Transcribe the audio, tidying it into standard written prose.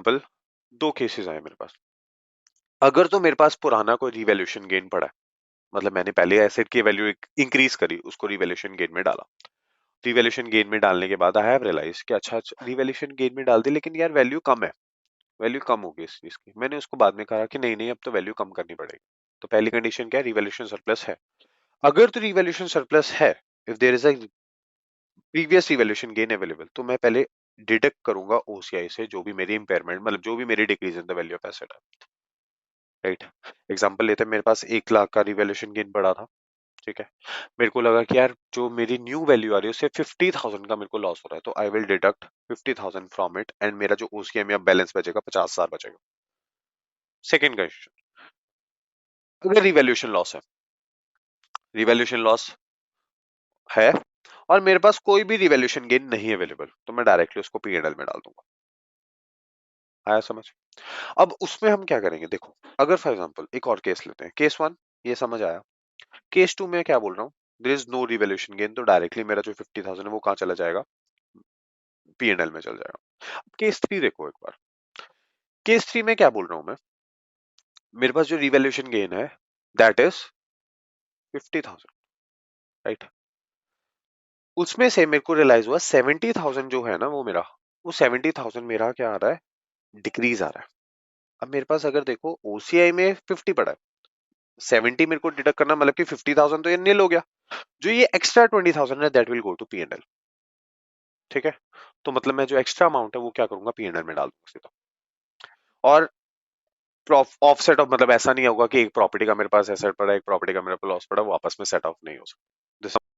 Example दो cases आए मेरे पास। अगर तो मेरे पास पुराना कोई रिवैल्यूएशन गेन पड़ा है, मतलब मैंने पहले एसेट की वैल्यू इंक्रीज करी, उसको रिवैल्यूएशन गेन में डाला। रिवैल्यूएशन गेन में डालने के बाद आई हैव रियलाइज कि अच्छा रिवैल्यूएशन गेन में डाल दी, लेकिन यार वैल्यू कम है, वैल्यू कम होगी इस चीज की। मैंने उसको बाद में कहा कि नहीं नहीं, अब तो वैल्यू कम करनी पड़ेगी। तो पहली कंडीशन क्या है? रिवैल्यूएशन सरप्लस है। अगर तो रिवैल्यूएशन सरप्लस है, if there is a previous revaluation gain available, तो मैं पहले डिडक्ट करूंगा ओसीआई से जो भी मेरी इंपेयरमेंट, मतलब जो भी मेरी decrease in the value of asset है, राइट। एग्जांपल लेते हैं, मेरे पास 1 लाख का रिवैल्यूएशन गेन पड़ा था, ठीक है। मेरे को लगा कि यार जो मेरी न्यू वैल्यू आ रही है उससे 50,000 का मेरे को लॉस हो रहा है, तो I will deduct 50,000 from it, and मेरा जो ओसीएम या बैलेंस बचेगा 50,000 बचेगा। सेकेंड क्वेश्चन, अगर रिवैल्यूएशन लॉस है, रिवैल्यूएशन लॉस है और मेरे पास कोई भी रिवैल्यूएशन गेन नहीं अवेलेबल, तो मैं डायरेक्टली उसको पीएनएल में डाल दूंगा। आया समझ? अब उसमें हम क्या करेंगे, देखो, अगर फॉर एग्जांपल एक और केस लेते हैं, केस वन ये समझ आया। केस टू में क्या बोल रहा हूँ, there is no revaluation gain, तो डायरेक्टली मेरा जो 50,000 है वो कहाँ चला जाएगा? पीएनएल में चल जाएगा। केस थ्री देखो एक बार, केस थ्री में क्या बोल रहा हूं मैं, मेरे पास जो रिवैल्यूएशन गेन है दैट इज 50,000, राइट। उसमें से मेरे को रियलाइज हुआ 70,000 जो है ना वो मेरा, वो 70,000 मेरा क्या आ रहा है? डिक्रीज आ रहा है। अब मेरे पास अगर देखो ओसीआई में 50 पड़ा है, 70 मेरे को डिडक्ट करना, मतलब कि 50,000 तो ये नील हो गया। जो ये एक्स्ट्रा 20,000 है that will go to PNL, ठीक है। तो मतलब मैं जो एक्स्ट्रा अमाउंट है वो क्या करूंगा? पीएनएल में डाल दूंगा सीधा। और ऑफसेट ऑफ, मतलब ऐसा नहीं होगा कि एक प्रॉपर्टी का मेरे पास एसेट पड़ा है, एक प्रॉपर्टी का मेरे पास लॉस पड़ा, वो आपस में सेट ऑफ नहीं हो सकता।